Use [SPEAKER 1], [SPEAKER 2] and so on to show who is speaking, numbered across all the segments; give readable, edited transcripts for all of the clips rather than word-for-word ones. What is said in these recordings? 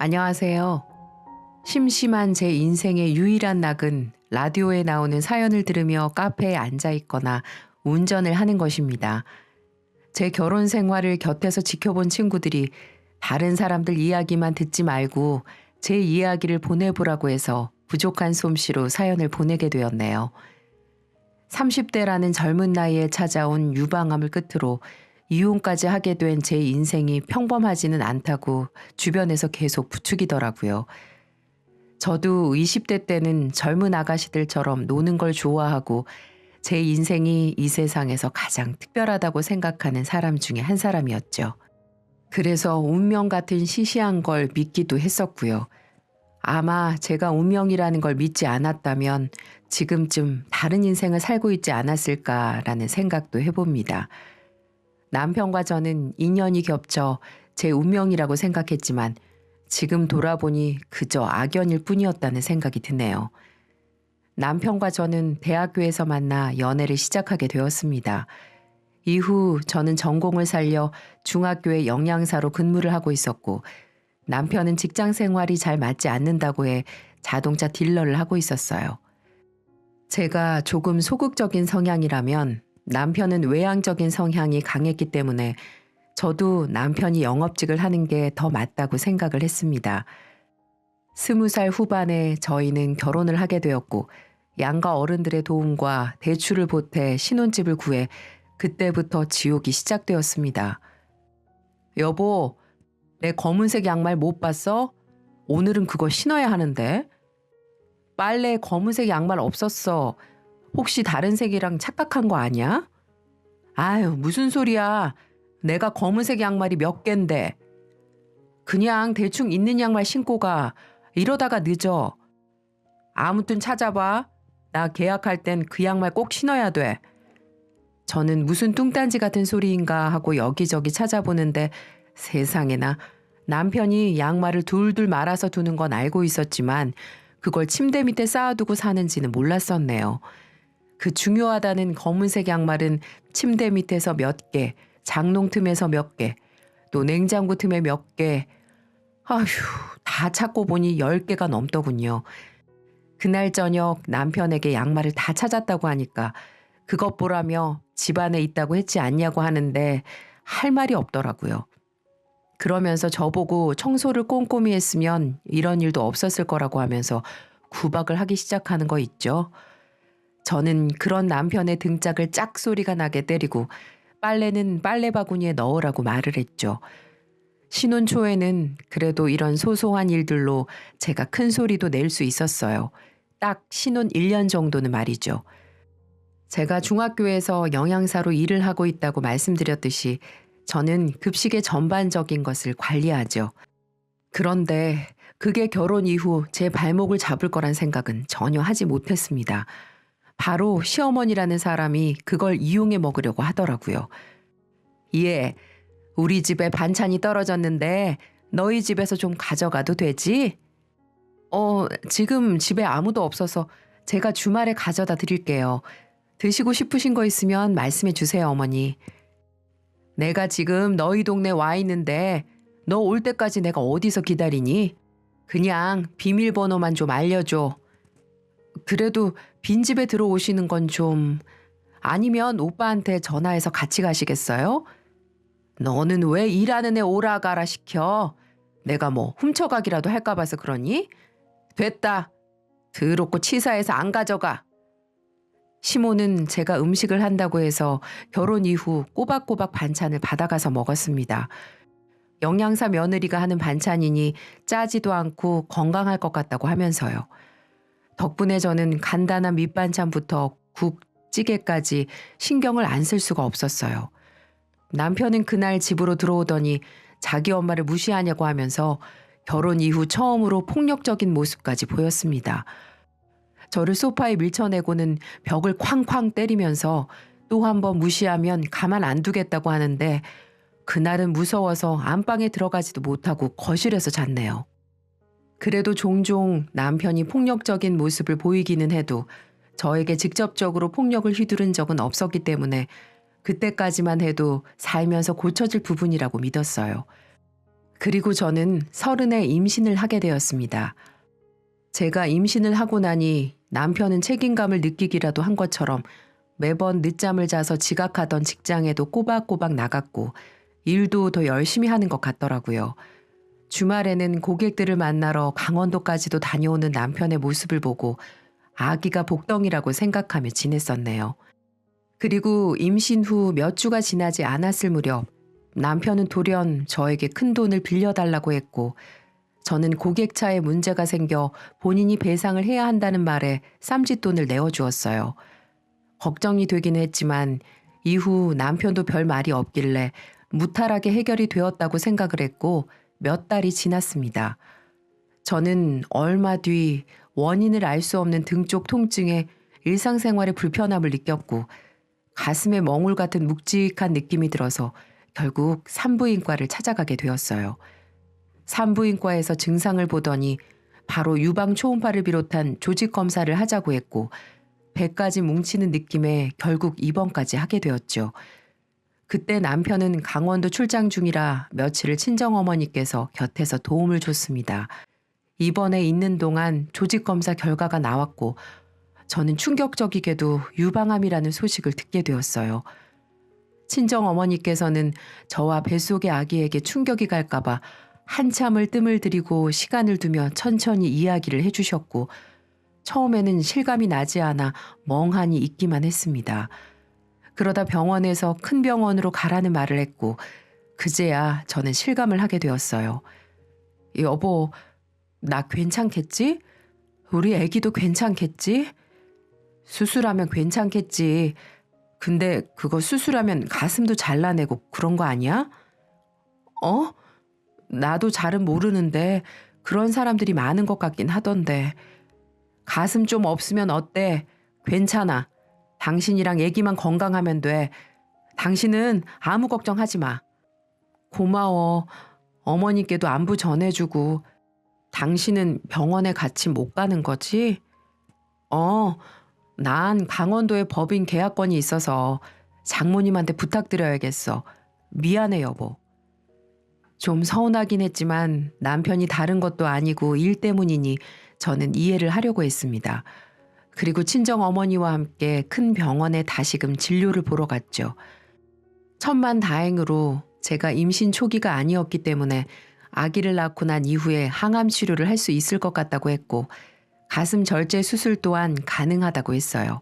[SPEAKER 1] 안녕하세요. 심심한 제 인생의 유일한 낙은 라디오에 나오는 사연을 들으며 카페에 앉아 있거나 운전을 하는 것입니다. 제 결혼 생활을 곁에서 지켜본 친구들이 다른 사람들 이야기만 듣지 말고 제 이야기를 보내보라고 해서 부족한 솜씨로 사연을 보내게 되었네요. 30대라는 젊은 나이에 찾아온 유방암을 끝으로 이혼까지 하게 된 제 인생이 평범하지는 않다고 주변에서 계속 부추기더라고요. 저도 20대 때는 젊은 아가씨들처럼 노는 걸 좋아하고 제 인생이 이 세상에서 가장 특별하다고 생각하는 사람 중에 한 사람이었죠. 그래서 운명 같은 시시한 걸 믿기도 했었고요. 아마 제가 운명이라는 걸 믿지 않았다면 지금쯤 다른 인생을 살고 있지 않았을까라는 생각도 해봅니다. 남편과 저는 인연이 겹쳐 제 운명이라고 생각했지만 지금 돌아보니 그저 악연일 뿐이었다는 생각이 드네요. 남편과 저는 대학교에서 만나 연애를 시작하게 되었습니다. 이후 저는 전공을 살려 중학교에 영양사로 근무를 하고 있었고 남편은 직장 생활이 잘 맞지 않는다고 해 자동차 딜러를 하고 있었어요. 제가 조금 소극적인 성향이라면 남편은 외향적인 성향이 강했기 때문에 저도 남편이 영업직을 하는 게 더 맞다고 생각을 했습니다. 20살 후반에 저희는 결혼을 하게 되었고 양가 어른들의 도움과 대출을 보태 신혼집을 구해 그때부터 지옥이 시작되었습니다. 여보, 내 검은색 양말 못 봤어? 오늘은 그거 신어야 하는데. 빨래에 검은색 양말 없었어. 혹시 다른 색이랑 착각한 거 아니야? 아유, 무슨 소리야. 내가 검은색 양말이 몇 갠데. 그냥 대충 있는 양말 신고 가. 이러다가 늦어. 아무튼 찾아봐. 나 계약할 땐 그 양말 꼭 신어야 돼. 저는 무슨 뚱딴지 같은 소리인가 하고 여기저기 찾아보는데 세상에나 남편이 양말을 둘둘 말아서 두는 건 알고 있었지만 그걸 침대 밑에 쌓아두고 사는지는 몰랐었네요. 그 중요하다는 검은색 양말은 침대 밑에서 몇 개, 장롱 틈에서 몇 개, 또 냉장고 틈에 몇 개, 아휴, 다 찾고 보니 10개가 넘더군요. 그날 저녁 남편에게 양말을 다 찾았다고 하니까 그것 보라며 집안에 있다고 했지 않냐고 하는데 할 말이 없더라고요. 그러면서 저보고 청소를 꼼꼼히 했으면 이런 일도 없었을 거라고 하면서 구박을 하기 시작하는 거 있죠. 저는 그런 남편의 등짝을 짝소리가 나게 때리고 빨래는 빨래 바구니에 넣으라고 말을 했죠. 신혼 초에는 그래도 이런 소소한 일들로 제가 큰 소리도 낼 수 있었어요. 딱 신혼 1년 정도는 말이죠. 제가 중학교에서 영양사로 일을 하고 있다고 말씀드렸듯이 저는 급식의 전반적인 것을 관리하죠. 그런데 그게 결혼 이후 제 발목을 잡을 거란 생각은 전혀 하지 못했습니다. 바로 시어머니라는 사람이 그걸 이용해 먹으려고 하더라고요. 예, 우리 집에 반찬이 떨어졌는데 너희 집에서 좀 가져가도 되지? 지금 집에 아무도 없어서 제가 주말에 가져다 드릴게요. 드시고 싶으신 거 있으면 말씀해 주세요, 어머니. 내가 지금 너희 동네 와 있는데 너 올 때까지 내가 어디서 기다리니? 그냥 비밀번호만 좀 알려줘. 그래도 빈집에 들어오시는 건 좀... 아니면 오빠한테 전화해서 같이 가시겠어요? 너는 왜 일하는 애 오라 가라 시켜? 내가 뭐 훔쳐가기라도 할까 봐서 그러니? 됐다. 더럽고 치사해서 안 가져가. 시모는 제가 음식을 한다고 해서 결혼 이후 꼬박꼬박 반찬을 받아가서 먹었습니다. 영양사 며느리가 하는 반찬이니 짜지도 않고 건강할 것 같다고 하면서요. 덕분에 저는 간단한 밑반찬부터 국, 찌개까지 신경을 안 쓸 수가 없었어요. 남편은 그날 집으로 들어오더니 자기 엄마를 무시하냐고 하면서 결혼 이후 처음으로 폭력적인 모습까지 보였습니다. 저를 소파에 밀쳐내고는 벽을 쾅쾅 때리면서 또 한 번 무시하면 가만 안 두겠다고 하는데 그날은 무서워서 안방에 들어가지도 못하고 거실에서 잤네요. 그래도 종종 남편이 폭력적인 모습을 보이기는 해도 저에게 직접적으로 폭력을 휘두른 적은 없었기 때문에 그때까지만 해도 살면서 고쳐질 부분이라고 믿었어요. 그리고 저는 30에 임신을 하게 되었습니다. 제가 임신을 하고 나니 남편은 책임감을 느끼기라도 한 것처럼 매번 늦잠을 자서 지각하던 직장에도 꼬박꼬박 나갔고 일도 더 열심히 하는 것 같더라고요. 주말에는 고객들을 만나러 강원도까지도 다녀오는 남편의 모습을 보고 아기가 복덩이라고 생각하며 지냈었네요. 그리고 임신 후 몇 주가 지나지 않았을 무렵 남편은 돌연 저에게 큰 돈을 빌려달라고 했고 저는 고객차에 문제가 생겨 본인이 배상을 해야 한다는 말에 쌈짓돈을 내어주었어요. 걱정이 되긴 했지만 이후 남편도 별 말이 없길래 무탈하게 해결이 되었다고 생각을 했고 몇 달이 지났습니다. 저는 얼마 뒤 원인을 알 수 없는 등 쪽 통증에 일상생활에 불편함을 느꼈고 가슴에 멍울 같은 묵직한 느낌이 들어서 결국 산부인과를 찾아가게 되었어요. 산부인과에서 증상을 보더니 바로 유방 초음파를 비롯한 조직 검사를 하자고 했고 배까지 뭉치는 느낌에 결국 입원까지 하게 되었죠. 그때 남편은 강원도 출장 중이라 며칠을 친정어머니께서 곁에서 도움을 줬습니다. 입원해 있는 동안 조직 검사 결과가 나왔고 저는 충격적이게도 유방암이라는 소식을 듣게 되었어요. 친정어머니께서는 저와 뱃속의 아기에게 충격이 갈까봐 한참을 뜸을 들이고 시간을 두며 천천히 이야기를 해주셨고 처음에는 실감이 나지 않아 멍하니 있기만 했습니다. 그러다 병원에서 큰 병원으로 가라는 말을 했고 그제야 저는 실감을 하게 되었어요. 여보, 나 괜찮겠지? 우리 애기도 괜찮겠지? 수술하면 괜찮겠지. 근데 그거 수술하면 가슴도 잘라내고 그런 거 아니야? 어? 나도 잘은 모르는데 그런 사람들이 많은 것 같긴 하던데. 가슴 좀 없으면 어때? 괜찮아. 당신이랑 애기만 건강하면 돼. 당신은 아무 걱정하지 마. 고마워. 어머니께도 안부 전해주고. 당신은 병원에 같이 못 가는 거지? 난 강원도에 법인 계약권이 있어서 장모님한테 부탁드려야겠어. 미안해 여보. 좀 서운하긴 했지만 남편이 다른 것도 아니고 일 때문이니 저는 이해를 하려고 했습니다. 그리고 친정어머니와 함께 큰 병원에 다시금 진료를 보러 갔죠. 천만다행으로 제가 임신 초기가 아니었기 때문에 아기를 낳고 난 이후에 항암 치료를 할 수 있을 것 같다고 했고 가슴 절제 수술 또한 가능하다고 했어요.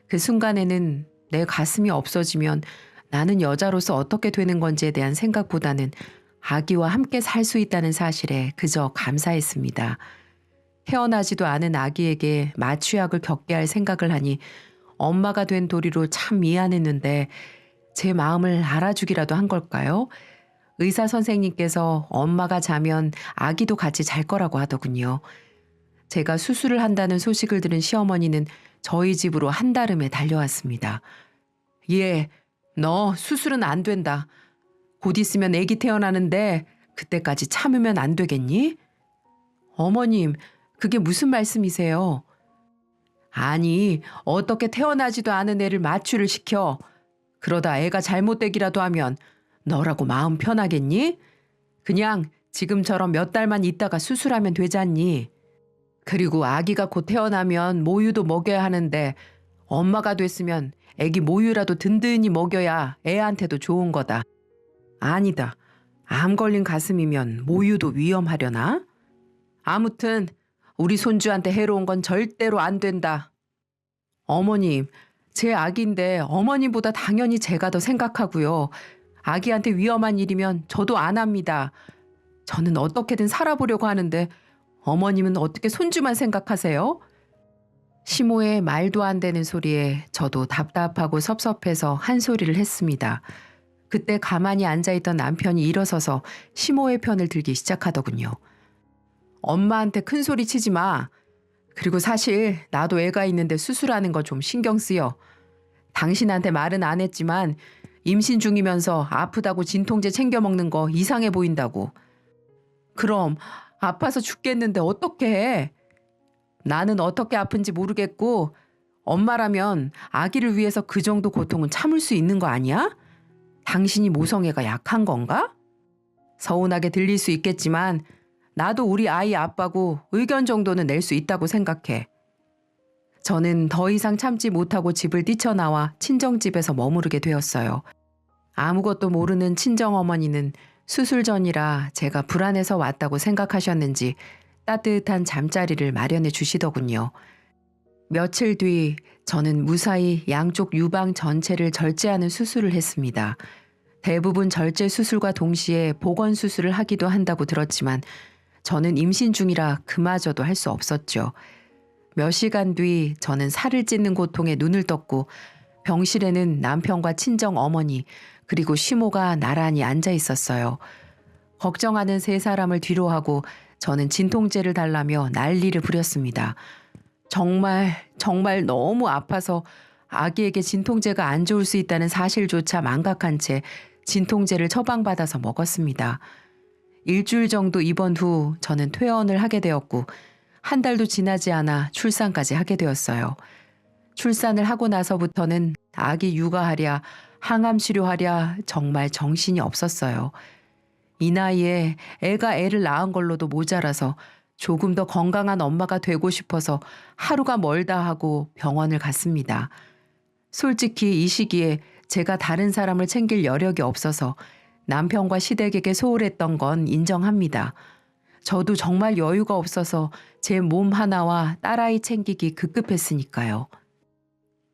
[SPEAKER 1] 그 순간에는 내 가슴이 없어지면 나는 여자로서 어떻게 되는 건지에 대한 생각보다는 아기와 함께 살 수 있다는 사실에 그저 감사했습니다. 태어나지도 않은 아기에게 마취약을 겪게 할 생각을 하니 엄마가 된 도리로 참 미안했는데 제 마음을 알아주기라도 한 걸까요? 의사 선생님께서 엄마가 자면 아기도 같이 잘 거라고 하더군요. 제가 수술을 한다는 소식을 들은 시어머니는 저희 집으로 한달음에 달려왔습니다. 예, 너 수술은 안 된다. 곧 있으면 아기 태어나는데 그때까지 참으면 안 되겠니? 어머님, 그게 무슨 말씀이세요? 아니, 어떻게 태어나지도 않은 애를 마취를 시켜. 그러다 애가 잘못되기라도 하면 너라고 마음 편하겠니? 그냥 지금처럼 몇 달만 있다가 수술하면 되잖니. 그리고 아기가 곧 태어나면 모유도 먹여야 하는데 엄마가 됐으면 애기 모유라도 든든히 먹여야 애한테도 좋은 거다. 아니다. 암 걸린 가슴이면 모유도 위험하려나? 아무튼 우리 손주한테 해로운 건 절대로 안 된다. 어머님, 제 아기인데 어머님보다 당연히 제가 더 생각하고요. 아기한테 위험한 일이면 저도 안 합니다. 저는 어떻게든 살아보려고 하는데 어머님은 어떻게 손주만 생각하세요? 시모의 말도 안 되는 소리에 저도 답답하고 섭섭해서 한 소리를 했습니다. 그때 가만히 앉아있던 남편이 일어서서 시모의 편을 들기 시작하더군요. 엄마한테 큰 소리 치지 마. 그리고 사실 나도 애가 있는데 수술하는 거 좀 신경 쓰여. 당신한테 말은 안 했지만 임신 중이면서 아프다고 진통제 챙겨 먹는 거 이상해 보인다고. 그럼 아파서 죽겠는데 어떻게 해? 나는 어떻게 아픈지 모르겠고 엄마라면 아기를 위해서 그 정도 고통은 참을 수 있는 거 아니야? 당신이 모성애가 약한 건가? 서운하게 들릴 수 있겠지만 나도 우리 아이 아빠고 의견 정도는 낼 수 있다고 생각해. 저는 더 이상 참지 못하고 집을 뛰쳐나와 친정집에서 머무르게 되었어요. 아무것도 모르는 친정어머니는 수술 전이라 제가 불안해서 왔다고 생각하셨는지 따뜻한 잠자리를 마련해 주시더군요. 며칠 뒤 저는 무사히 양쪽 유방 전체를 절제하는 수술을 했습니다. 대부분 절제 수술과 동시에 복원 수술을 하기도 한다고 들었지만 저는 임신 중이라 그마저도 할 수 없었죠. 몇 시간 뒤 저는 살을 찢는 고통에 눈을 떴고 병실에는 남편과 친정 어머니 그리고 시모가 나란히 앉아 있었어요. 걱정하는 세 사람을 뒤로하고 저는 진통제를 달라며 난리를 부렸습니다. 정말 너무 아파서 아기에게 진통제가 안 좋을 수 있다는 사실조차 망각한 채 진통제를 처방받아서 먹었습니다. 일주일 정도 입원 후 저는 퇴원을 하게 되었고 한 달도 지나지 않아 출산까지 하게 되었어요. 출산을 하고 나서부터는 아기 육아하랴 항암 치료하랴 정말 정신이 없었어요. 이 나이에 애가 애를 낳은 걸로도 모자라서 조금 더 건강한 엄마가 되고 싶어서 하루가 멀다 하고 병원을 갔습니다. 솔직히 이 시기에 제가 다른 사람을 챙길 여력이 없어서 남편과 시댁에게 소홀했던 건 인정합니다. 저도 정말 여유가 없어서 제 몸 하나와 딸아이 챙기기 급급했으니까요.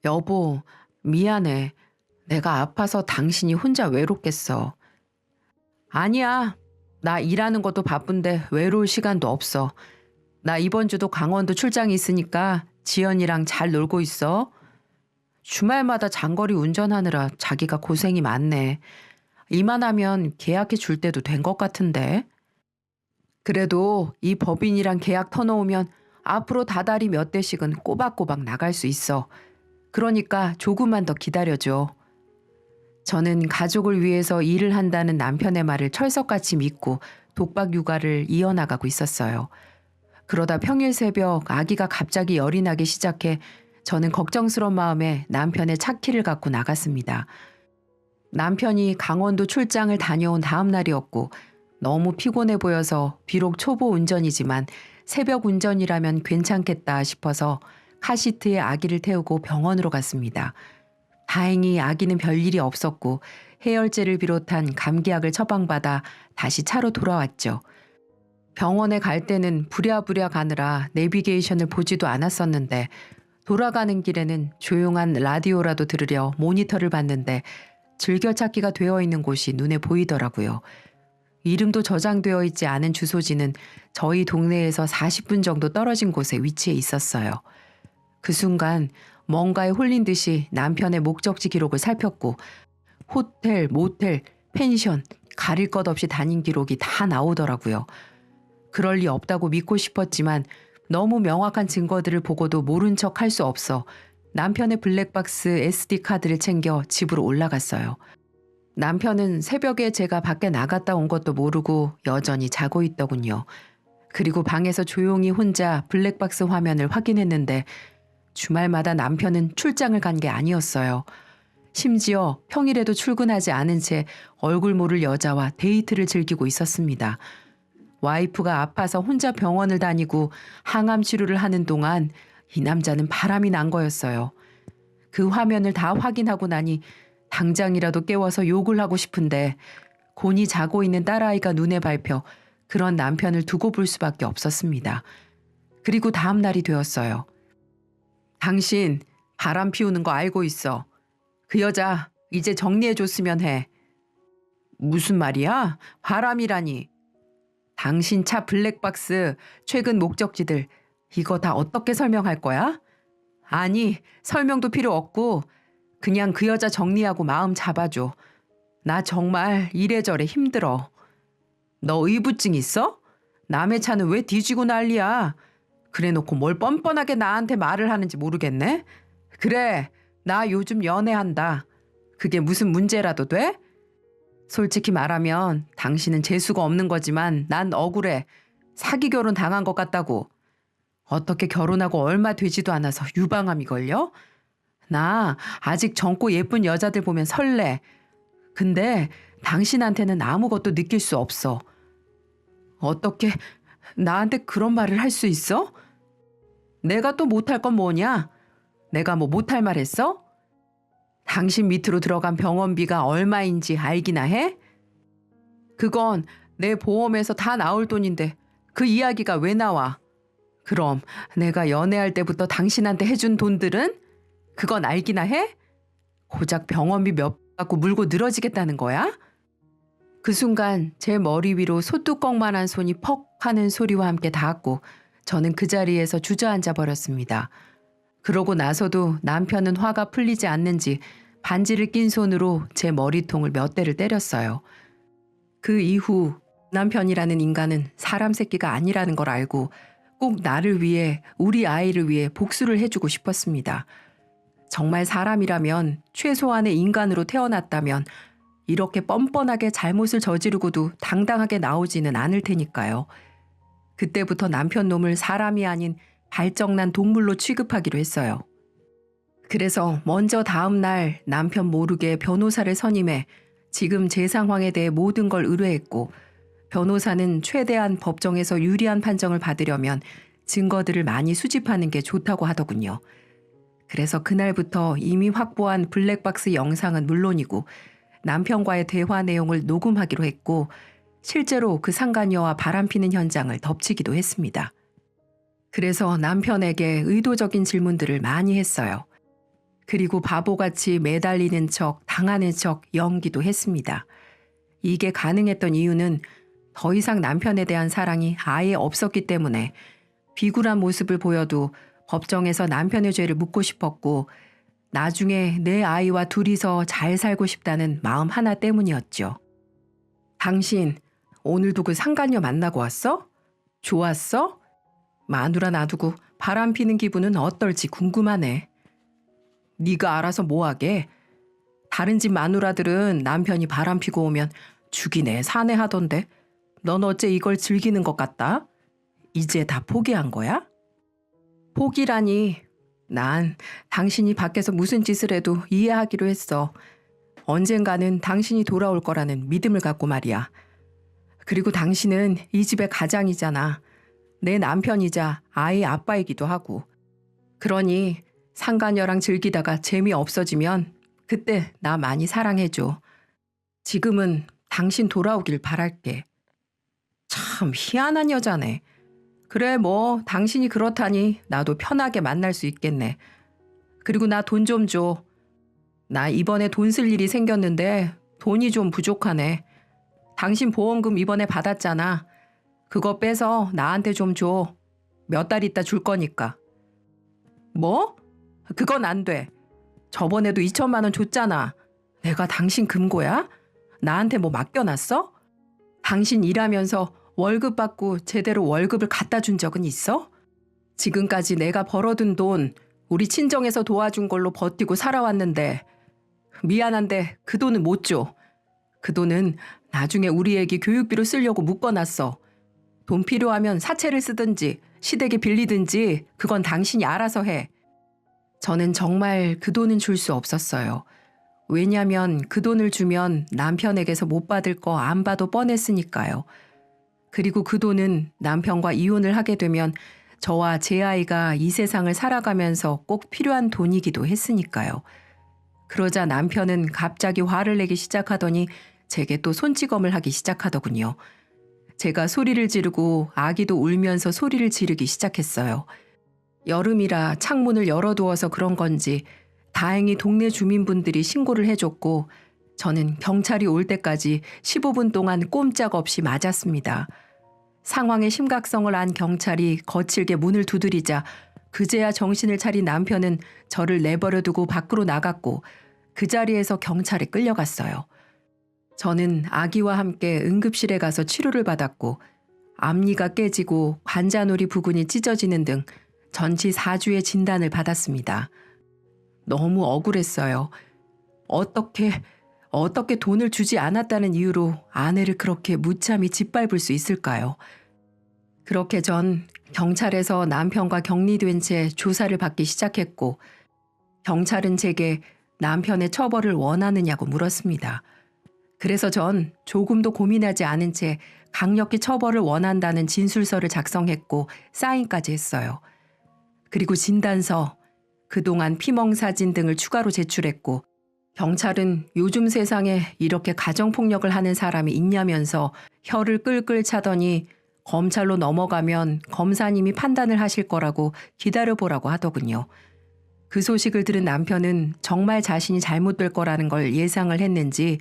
[SPEAKER 1] 여보, 미안해. 내가 아파서 당신이 혼자 외롭겠어. 아니야. 나 일하는 것도 바쁜데 외로울 시간도 없어. 나 이번 주도 강원도 출장이 있으니까 지연이랑 잘 놀고 있어. 주말마다 장거리 운전하느라 자기가 고생이 많네. 이만하면 계약해 줄 때도 된 것 같은데. 그래도 이 법인이랑 계약 터놓으면 앞으로 다달이 몇 대씩은 꼬박꼬박 나갈 수 있어. 그러니까 조금만 더 기다려줘. 저는 가족을 위해서 일을 한다는 남편의 말을 철석같이 믿고 독박 육아를 이어나가고 있었어요. 그러다 평일 새벽 아기가 갑자기 열이 나기 시작해 저는 걱정스러운 마음에 남편의 차키를 갖고 나갔습니다. 남편이 강원도 출장을 다녀온 다음 날이었고 너무 피곤해 보여서 비록 초보 운전이지만 새벽 운전이라면 괜찮겠다 싶어서 카시트에 아기를 태우고 병원으로 갔습니다. 다행히 아기는 별일이 없었고 해열제를 비롯한 감기약을 처방받아 다시 차로 돌아왔죠. 병원에 갈 때는 부랴부랴 가느라 내비게이션을 보지도 않았었는데 돌아가는 길에는 조용한 라디오라도 들으려 모니터를 봤는데 즐겨찾기가 되어 있는 곳이 눈에 보이더라고요. 이름도 저장되어 있지 않은 주소지는 저희 동네에서 40분 정도 떨어진 곳에 위치해 있었어요. 그 순간 뭔가에 홀린 듯이 남편의 목적지 기록을 살폈고 호텔, 모텔, 펜션, 가릴 것 없이 다닌 기록이 다 나오더라고요. 그럴 리 없다고 믿고 싶었지만 너무 명확한 증거들을 보고도 모른 척 할 수 없어 남편의 블랙박스 SD카드를 챙겨 집으로 올라갔어요. 남편은 새벽에 제가 밖에 나갔다 온 것도 모르고 여전히 자고 있더군요. 그리고 방에서 조용히 혼자 블랙박스 화면을 확인했는데 주말마다 남편은 출장을 간 게 아니었어요. 심지어 평일에도 출근하지 않은 채 얼굴 모를 여자와 데이트를 즐기고 있었습니다. 와이프가 아파서 혼자 병원을 다니고 항암 치료를 하는 동안 이 남자는 바람이 난 거였어요. 그 화면을 다 확인하고 나니 당장이라도 깨워서 욕을 하고 싶은데 곤히 자고 있는 딸아이가 눈에 밟혀 그런 남편을 두고 볼 수밖에 없었습니다. 그리고 다음 날이 되었어요. 당신 바람 피우는 거 알고 있어. 그 여자 이제 정리해줬으면 해. 무슨 말이야? 바람이라니. 당신 차 블랙박스, 최근 목적지들 이거 다 어떻게 설명할 거야? 아니, 설명도 필요 없고 그냥 그 여자 정리하고 마음 잡아줘. 나 정말 이래저래 힘들어. 너 의부증 있어? 남의 차는 왜 뒤지고 난리야? 그래놓고 뭘 뻔뻔하게 나한테 말을 하는지 모르겠네? 그래, 나 요즘 연애한다. 그게 무슨 문제라도 돼? 솔직히 말하면 당신은 재수가 없는 거지만 난 억울해. 사기 결혼 당한 것 같다고. 어떻게 결혼하고 얼마 되지도 않아서 유방암이 걸려? 나 아직 젊고 예쁜 여자들 보면 설레. 근데 당신한테는 아무것도 느낄 수 없어. 어떻게 나한테 그런 말을 할 수 있어? 내가 또 못할 건 뭐냐? 내가 뭐 못할 말 했어? 당신 밑으로 들어간 병원비가 얼마인지 알기나 해? 그건 내 보험에서 다 나올 돈인데 그 이야기가 왜 나와? 그럼 내가 연애할 때부터 당신한테 해준 돈들은? 그건 알기나 해? 고작 병원비 몇 갖고 물고 늘어지겠다는 거야? 그 순간 제 머리 위로 소뚜껑만한 손이 퍽 하는 소리와 함께 닿았고 저는 그 자리에서 주저앉아 버렸습니다. 그러고 나서도 남편은 화가 풀리지 않는지 반지를 낀 손으로 제 머리통을 몇 대를 때렸어요. 그 이후 남편이라는 인간은 사람 새끼가 아니라는 걸 알고 꼭 나를 위해, 우리 아이를 위해 복수를 해주고 싶었습니다. 정말 사람이라면, 최소한의 인간으로 태어났다면 이렇게 뻔뻔하게 잘못을 저지르고도 당당하게 나오지는 않을 테니까요. 그때부터 남편 놈을 사람이 아닌 발정난 동물로 취급하기로 했어요. 그래서 먼저 다음 날 남편 모르게 변호사를 선임해 지금 제 상황에 대해 모든 걸 의뢰했고, 변호사는 최대한 법정에서 유리한 판정을 받으려면 증거들을 많이 수집하는 게 좋다고 하더군요. 그래서 그날부터 이미 확보한 블랙박스 영상은 물론이고 남편과의 대화 내용을 녹음하기로 했고, 실제로 그 상간녀와 바람피는 현장을 덮치기도 했습니다. 그래서 남편에게 의도적인 질문들을 많이 했어요. 그리고 바보같이 매달리는 척, 당하는 척 연기도 했습니다. 이게 가능했던 이유는 더 이상 남편에 대한 사랑이 아예 없었기 때문에 비굴한 모습을 보여도 법정에서 남편의 죄를 묻고 싶었고, 나중에 내 아이와 둘이서 잘 살고 싶다는 마음 하나 때문이었죠. 당신 오늘도 그 상간녀 만나고 왔어? 좋았어? 마누라 놔두고 바람 피는 기분은 어떨지 궁금하네. 네가 알아서 뭐하게? 다른 집 마누라들은 남편이 바람 피고 오면 죽이네 사내 하던데 넌 어째 이걸 즐기는 것 같다? 이제 다 포기한 거야? 포기라니. 난 당신이 밖에서 무슨 짓을 해도 이해하기로 했어. 언젠가는 당신이 돌아올 거라는 믿음을 갖고 말이야. 그리고 당신은 이 집의 가장이잖아. 내 남편이자 아이 아빠이기도 하고. 그러니 상간녀랑 즐기다가 재미 없어지면 그때 나 많이 사랑해줘. 지금은 당신 돌아오길 바랄게. 참 희한한 여자네. 그래 뭐 당신이 그렇다니 나도 편하게 만날 수 있겠네. 그리고 나 돈 좀 줘. 나 이번에 돈 쓸 일이 생겼는데 돈이 좀 부족하네. 당신 보험금 이번에 받았잖아. 그거 빼서 나한테 좀 줘. 몇 달 있다 줄 거니까. 뭐? 그건 안 돼. 저번에도 2천만 원 줬잖아. 내가 당신 금고야? 나한테 뭐 맡겨놨어? 당신 일하면서 월급 받고 제대로 월급을 갖다 준 적은 있어? 지금까지 내가 벌어둔 돈, 우리 친정에서 도와준 걸로 버티고 살아왔는데 미안한데 그 돈은 못 줘. 그 돈은 나중에 우리 애기 교육비로 쓰려고 묶어놨어. 돈 필요하면 사채를 쓰든지 시댁에 빌리든지 그건 당신이 알아서 해. 저는 정말 그 돈은 줄 수 없었어요. 왜냐면 그 돈을 주면 남편에게서 못 받을 거 안 봐도 뻔했으니까요. 그리고 그 돈은 남편과 이혼을 하게 되면 저와 제 아이가 이 세상을 살아가면서 꼭 필요한 돈이기도 했으니까요. 그러자 남편은 갑자기 화를 내기 시작하더니 제게 또 손찌검을 하기 시작하더군요. 제가 소리를 지르고 아기도 울면서 소리를 지르기 시작했어요. 여름이라 창문을 열어두어서 그런 건지 다행히 동네 주민분들이 신고를 해줬고 저는 경찰이 올 때까지 15분 동안 꼼짝없이 맞았습니다. 상황의 심각성을 안 경찰이 거칠게 문을 두드리자 그제야 정신을 차린 남편은 저를 내버려두고 밖으로 나갔고 그 자리에서 경찰에 끌려갔어요. 저는 아기와 함께 응급실에 가서 치료를 받았고 앞니가 깨지고 관자놀이 부근이 찢어지는 등 전치 4주의 진단을 받았습니다. 너무 억울했어요. 어떻게 돈을 주지 않았다는 이유로 아내를 그렇게 무참히 짓밟을 수 있을까요? 그렇게 전 경찰에서 남편과 격리된 채 조사를 받기 시작했고 경찰은 제게 남편의 처벌을 원하느냐고 물었습니다. 그래서 전 조금도 고민하지 않은 채 강력히 처벌을 원한다는 진술서를 작성했고 사인까지 했어요. 그리고 진단서, 그동안 피멍 사진 등을 추가로 제출했고 경찰은 요즘 세상에 이렇게 가정폭력을 하는 사람이 있냐면서 혀를 끌끌 차더니 검찰로 넘어가면 검사님이 판단을 하실 거라고 기다려보라고 하더군요. 그 소식을 들은 남편은 정말 자신이 잘못될 거라는 걸 예상을 했는지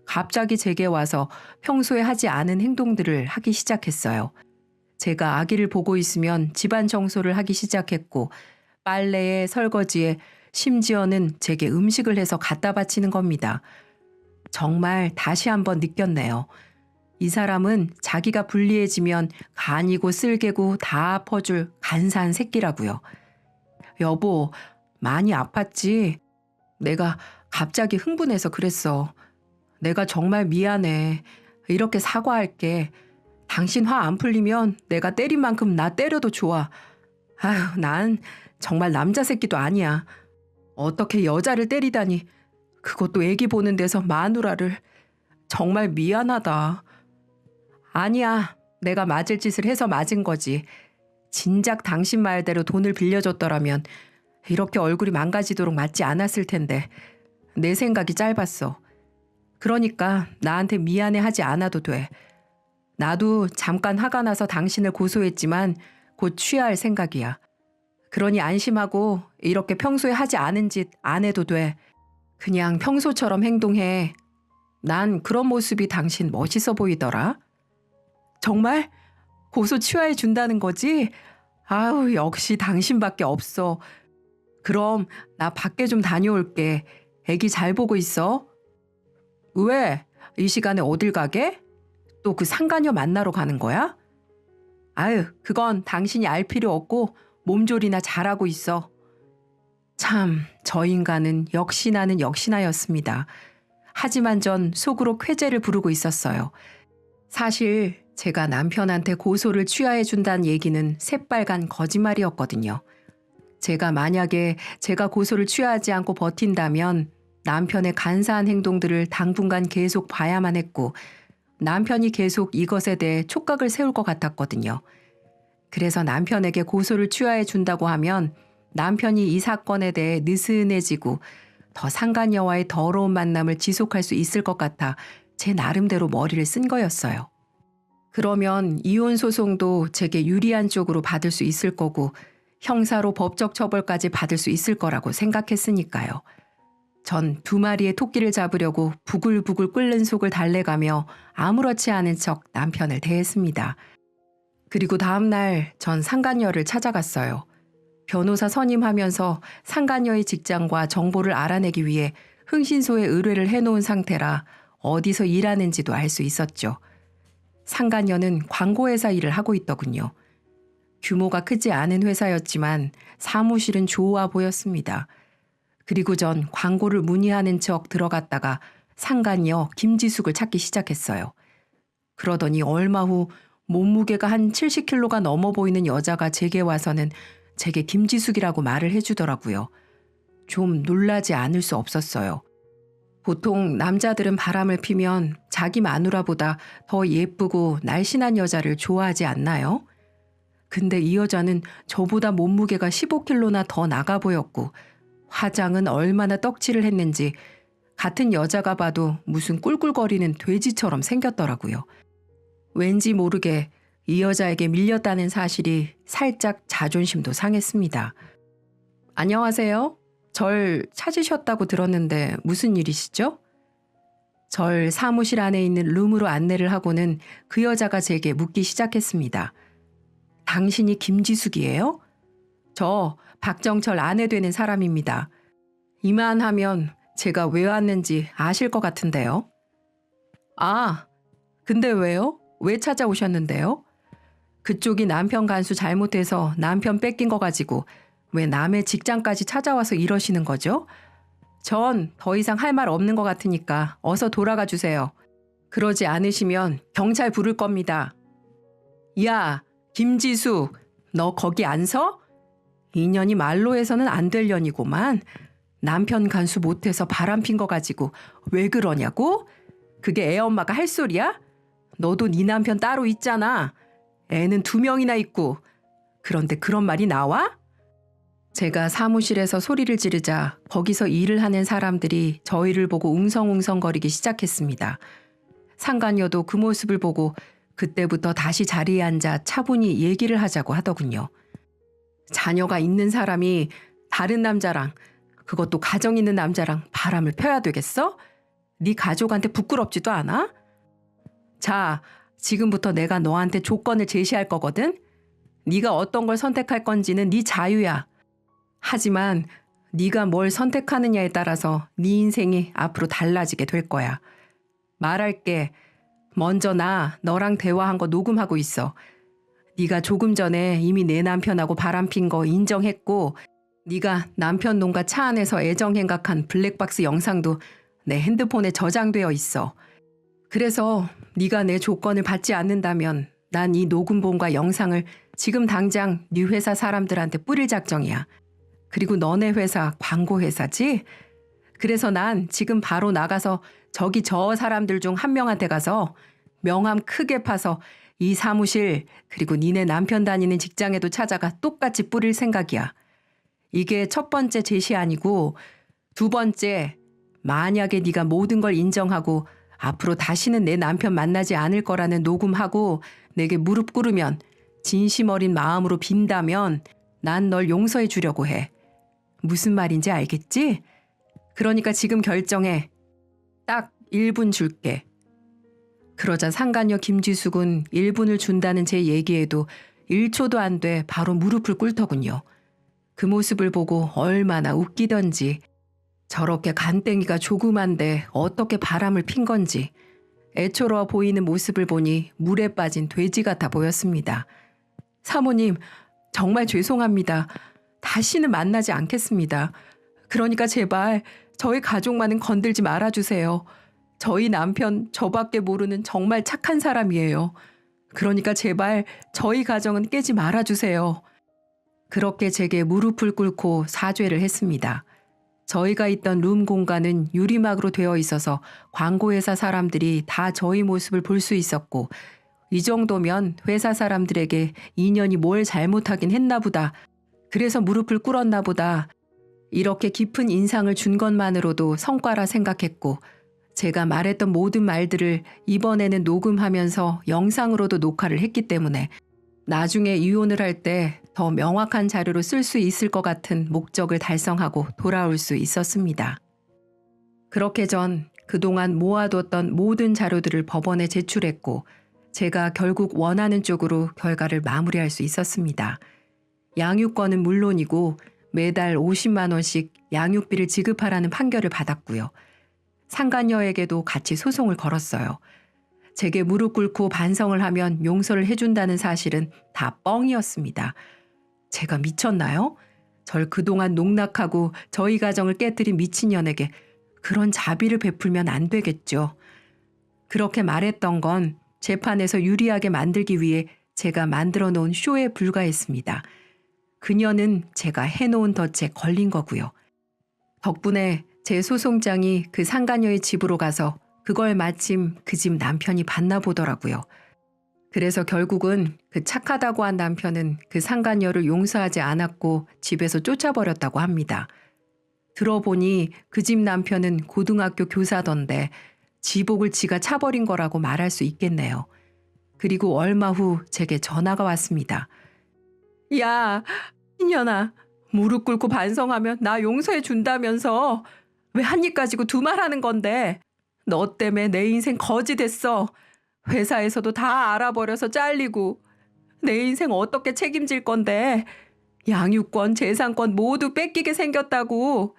[SPEAKER 1] 갑자기 제게 와서 평소에 하지 않은 행동들을 하기 시작했어요. 제가 아기를 보고 있으면 집안 청소를 하기 시작했고 빨래에 설거지에 심지어는 제게 음식을 해서 갖다 바치는 겁니다. 정말 다시 한번 느꼈네요. 이 사람은 자기가 불리해지면 간이고 쓸개고 다 퍼줄 간사한 새끼라고요. 여보, 많이 아팠지? 내가 갑자기 흥분해서 그랬어. 내가 정말 미안해. 이렇게 사과할게. 당신 화 안 풀리면 내가 때린 만큼 나 때려도 좋아. 아휴, 난 정말 남자 새끼도 아니야. 어떻게 여자를 때리다니. 그것도 애기 보는 데서 마누라를. 정말 미안하다. 아니야. 내가 맞을 짓을 해서 맞은 거지. 진작 당신 말대로 돈을 빌려줬더라면 이렇게 얼굴이 망가지도록 맞지 않았을 텐데 내 생각이 짧았어. 그러니까 나한테 미안해하지 않아도 돼. 나도 잠깐 화가 나서 당신을 고소했지만 곧 취하할 생각이야. 그러니 안심하고 이렇게 평소에 하지 않은 짓 안 해도 돼. 그냥 평소처럼 행동해. 난 그런 모습이 당신 멋있어 보이더라. 정말? 고소 취하해 준다는 거지? 아우, 역시 당신밖에 없어. 그럼 나 밖에 좀 다녀올게. 애기 잘 보고 있어. 왜? 이 시간에 어딜 가게? 또 그 상간녀 만나러 가는 거야? 아유, 그건 당신이 알 필요 없고 몸조리나 잘하고 있어. 참, 저 인간은 역시나는 역시나였습니다. 하지만 전 속으로 쾌재를 부르고 있었어요. 사실 제가 남편한테 고소를 취하해 준다는 얘기는 새빨간 거짓말이었거든요. 제가 만약에 제가 고소를 취하지 않고 버틴다면 남편의 간사한 행동들을 당분간 계속 봐야만 했고 남편이 계속 이것에 대해 촉각을 세울 것 같았거든요. 그래서 남편에게 고소를 취하해 준다고 하면 남편이 이 사건에 대해 느슨해지고 더 상간녀와의 더러운 만남을 지속할 수 있을 것 같아 제 나름대로 머리를 쓴 거였어요. 그러면 이혼 소송도 제게 유리한 쪽으로 받을 수 있을 거고 형사로 법적 처벌까지 받을 수 있을 거라고 생각했으니까요. 전 2마리의 토끼를 잡으려고 부글부글 끓는 속을 달래가며 아무렇지 않은 척 남편을 대했습니다. 그리고 다음 날 전 상간녀를 찾아갔어요. 변호사 선임하면서 상간녀의 직장과 정보를 알아내기 위해 흥신소에 의뢰를 해놓은 상태라 어디서 일하는지도 알 수 있었죠. 상간녀는 광고회사 일을 하고 있더군요. 규모가 크지 않은 회사였지만 사무실은 좋아 보였습니다. 그리고 전 광고를 문의하는 척 들어갔다가 상간녀 김지숙을 찾기 시작했어요. 그러더니 얼마 후 몸무게가 한 70kg가 넘어 보이는 여자가 제게 와서는 제게 김지숙이라고 말을 해주더라고요. 좀 놀라지 않을 수 없었어요. 보통 남자들은 바람을 피면 자기 마누라보다 더 예쁘고 날씬한 여자를 좋아하지 않나요? 근데 이 여자는 저보다 몸무게가 15kg나 더 나가 보였고 화장은 얼마나 떡칠을 했는지 같은 여자가 봐도 무슨 꿀꿀거리는 돼지처럼 생겼더라고요. 왠지 모르게 이 여자에게 밀렸다는 사실이 살짝 자존심도 상했습니다. 안녕하세요. 절 찾으셨다고 들었는데 무슨 일이시죠? 절 사무실 안에 있는 룸으로 안내를 하고는 그 여자가 제게 묻기 시작했습니다. 당신이 김지숙이에요? 저 박정철 아내 되는 사람입니다. 이만하면 제가 왜 왔는지 아실 것 같은데요. 아, 근데 왜요? 왜 찾아오셨는데요? 그쪽이 남편 간수 잘못해서 남편 뺏긴 거 가지고 왜 남의 직장까지 찾아와서 이러시는 거죠? 전 더 이상 할 말 없는 것 같으니까 어서 돌아가 주세요. 그러지 않으시면 경찰 부를 겁니다. 야, 김지숙, 너 거기 안 서? 인연이 말로 해서는 안 될 년이고만 남편 간수 못해서 바람핀 거 가지고 왜 그러냐고? 그게 애 엄마가 할 소리야? 너도 네 남편 따로 있잖아. 애는 2명이나 있고. 그런데 그런 말이 나와? 제가 사무실에서 소리를 지르자 거기서 일을 하는 사람들이 저희를 보고 웅성웅성거리기 시작했습니다. 상간녀도 그 모습을 보고 그때부터 다시 자리에 앉아 차분히 얘기를 하자고 하더군요. 자녀가 있는 사람이 다른 남자랑, 그것도 가정 있는 남자랑 바람을 펴야 되겠어? 네 가족한테 부끄럽지도 않아? 자, 지금부터 내가 너한테 조건을 제시할 거거든? 네가 어떤 걸 선택할 건지는 네 자유야. 하지만 네가 뭘 선택하느냐에 따라서 네 인생이 앞으로 달라지게 될 거야. 말할게. 먼저 나 너랑 대화한 거 녹음하고 있어. 네가 조금 전에 이미 내 남편하고 바람핀 거 인정했고 네가 남편 놈과 차 안에서 애정행각한 블랙박스 영상도 내 핸드폰에 저장되어 있어. 그래서 네가 내 조건을 받지 않는다면 난 이 녹음본과 영상을 지금 당장 네 회사 사람들한테 뿌릴 작정이야. 그리고 너네 회사 광고 회사지? 그래서 난 지금 바로 나가서 저기 저 사람들 중 한 명한테 가서 명함 크게 파서 이 사무실 그리고 니네 남편 다니는 직장에도 찾아가 똑같이 뿌릴 생각이야. 이게 첫 번째 제시안이고, 2번째, 만약에 네가 모든 걸 인정하고 앞으로 다시는 내 남편 만나지 않을 거라는 녹음하고 내게 무릎 꿇으면, 진심 어린 마음으로 빈다면 난 널 용서해 주려고 해. 무슨 말인지 알겠지? 그러니까 지금 결정해. 딱 1분 줄게. 그러자 상간녀 김지숙은 1분을 준다는 제 얘기에도 1초도 안 돼 바로 무릎을 꿇더군요. 그 모습을 보고 얼마나 웃기던지, 저렇게 간땡이가 조그만데 어떻게 바람을 핀 건지 애처로워 보이는 모습을 보니 물에 빠진 돼지 같아 보였습니다. 사모님, 정말 죄송합니다. 다시는 만나지 않겠습니다. 그러니까 제발 저희 가족만은 건들지 말아주세요. 저희 남편 저밖에 모르는 정말 착한 사람이에요. 그러니까 제발 저희 가정은 깨지 말아주세요. 그렇게 제게 무릎을 꿇고 사죄를 했습니다. 저희가 있던 룸 공간은 유리막으로 되어 있어서 광고회사 사람들이 다 저희 모습을 볼 수 있었고, 이 정도면 회사 사람들에게 인연이 뭘 잘못하긴 했나 보다, 그래서 무릎을 꿇었나 보다, 이렇게 깊은 인상을 준 것만으로도 성과라 생각했고, 제가 말했던 모든 말들을 이번에는 녹음하면서 영상으로도 녹화를 했기 때문에 나중에 이혼을 할 때 더 명확한 자료로 쓸 수 있을 것 같은 목적을 달성하고 돌아올 수 있었습니다. 그렇게 전 그동안 모아뒀던 모든 자료들을 법원에 제출했고, 제가 결국 원하는 쪽으로 결과를 마무리할 수 있었습니다. 양육권은 물론이고 매달 50만 원씩 양육비를 지급하라는 판결을 받았고요. 상간녀에게도 같이 소송을 걸었어요. 제게 무릎 꿇고 반성을 하면 용서를 해준다는 사실은 다 뻥이었습니다. 제가 미쳤나요? 절 그동안 농락하고 저희 가정을 깨뜨린 미친년에게 그런 자비를 베풀면 안 되겠죠. 그렇게 말했던 건 재판에서 유리하게 만들기 위해 제가 만들어 놓은 쇼에 불과했습니다. 그녀는 제가 해놓은 덫에 걸린 거고요. 덕분에 제 소송장이 그 상간녀의 집으로 가서 그걸 마침 그 집 남편이 봤나 보더라고요. 그래서 결국은 그 착하다고 한 남편은 그 상간녀를 용서하지 않았고 집에서 쫓아버렸다고 합니다. 들어보니 그 집 남편은 고등학교 교사던데 지복을 지가 차버린 거라고 말할 수 있겠네요. 그리고 얼마 후 제게 전화가 왔습니다. 야, 신년아, 무릎 꿇고 반성하면 나 용서해 준다면서 왜 한 입 가지고 두 말 하는 건데? 너 때문에 내 인생 거지 됐어. 회사에서도 다 알아버려서 잘리고 내 인생 어떻게 책임질 건데? 양육권, 재산권 모두 뺏기게 생겼다고.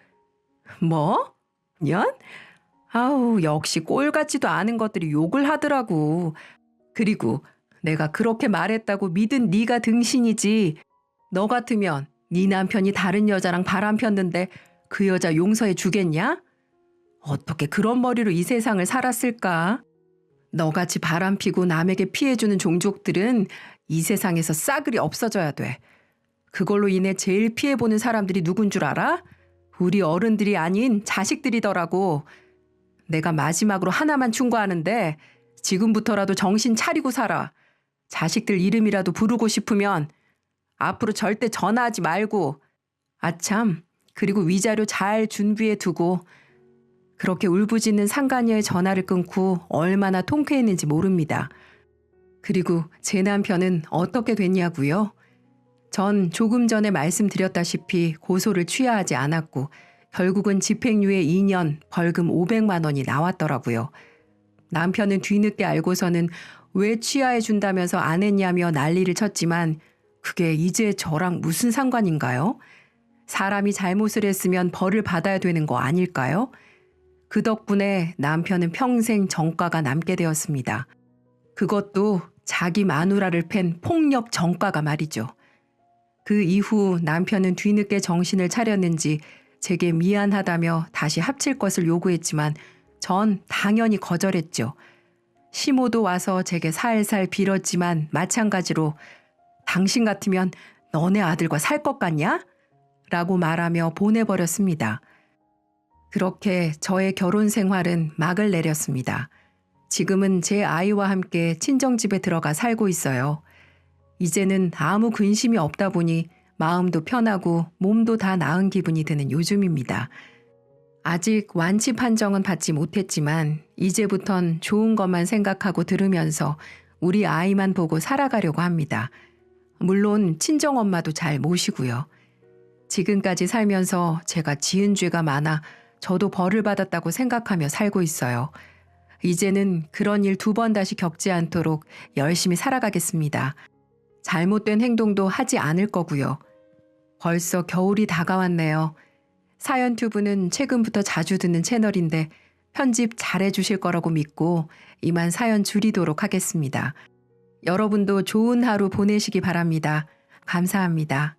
[SPEAKER 1] 뭐? 년? 아우, 역시 꼴 같지도 않은 것들이 욕을 하더라고. 그리고 내가 그렇게 말했다고 믿은 네가 등신이지. 너 같으면 네 남편이 다른 여자랑 바람 폈는데 그 여자 용서해 주겠냐? 어떻게 그런 머리로 이 세상을 살았을까? 너같이 바람피고 남에게 피해주는 종족들은 이 세상에서 싸그리 없어져야 돼. 그걸로 인해 제일 피해보는 사람들이 누군 줄 알아? 우리 어른들이 아닌 자식들이더라고. 내가 마지막으로 하나만 충고하는데 지금부터라도 정신 차리고 살아. 자식들 이름이라도 부르고 싶으면 앞으로 절대 전화하지 말고. 아참, 그리고 위자료 잘 준비해 두고. 그렇게 울부짖는 상간녀의 전화를 끊고 얼마나 통쾌했는지 모릅니다. 그리고 제 남편은 어떻게 됐냐고요? 전 조금 전에 말씀드렸다시피 고소를 취하하지 않았고 결국은 집행유예 2년, 벌금 500만 원이 나왔더라고요. 남편은 뒤늦게 알고서는 왜 취하해 준다면서 안 했냐며 난리를 쳤지만 그게 이제 저랑 무슨 상관인가요? 사람이 잘못을 했으면 벌을 받아야 되는 거 아닐까요? 그 덕분에 남편은 평생 정가가 남게 되었습니다. 그것도 자기 마누라를 팬 폭력 정가가 말이죠. 그 이후 남편은 뒤늦게 정신을 차렸는지 제게 미안하다며 다시 합칠 것을 요구했지만 전 당연히 거절했죠. 시모도 와서 제게 살살 빌었지만 마찬가지로 당신 같으면 너네 아들과 살 것 같냐? 라고 말하며 보내버렸습니다. 그렇게 저의 결혼 생활은 막을 내렸습니다. 지금은 제 아이와 함께 친정집에 들어가 살고 있어요. 이제는 아무 근심이 없다 보니 마음도 편하고 몸도 다 나은 기분이 드는 요즘입니다. 아직 완치 판정은 받지 못했지만 이제부턴 좋은 것만 생각하고 들으면서 우리 아이만 보고 살아가려고 합니다. 물론 친정엄마도 잘 모시고요. 지금까지 살면서 제가 지은 죄가 많아 저도 벌을 받았다고 생각하며 살고 있어요. 이제는 그런 일 2번 다시 겪지 않도록 열심히 살아가겠습니다. 잘못된 행동도 하지 않을 거고요. 벌써 겨울이 다가왔네요. 사연튜브는 최근부터 자주 듣는 채널인데 편집 잘해주실 거라고 믿고 이만 사연 줄이도록 하겠습니다. 여러분도 좋은 하루 보내시기 바랍니다. 감사합니다.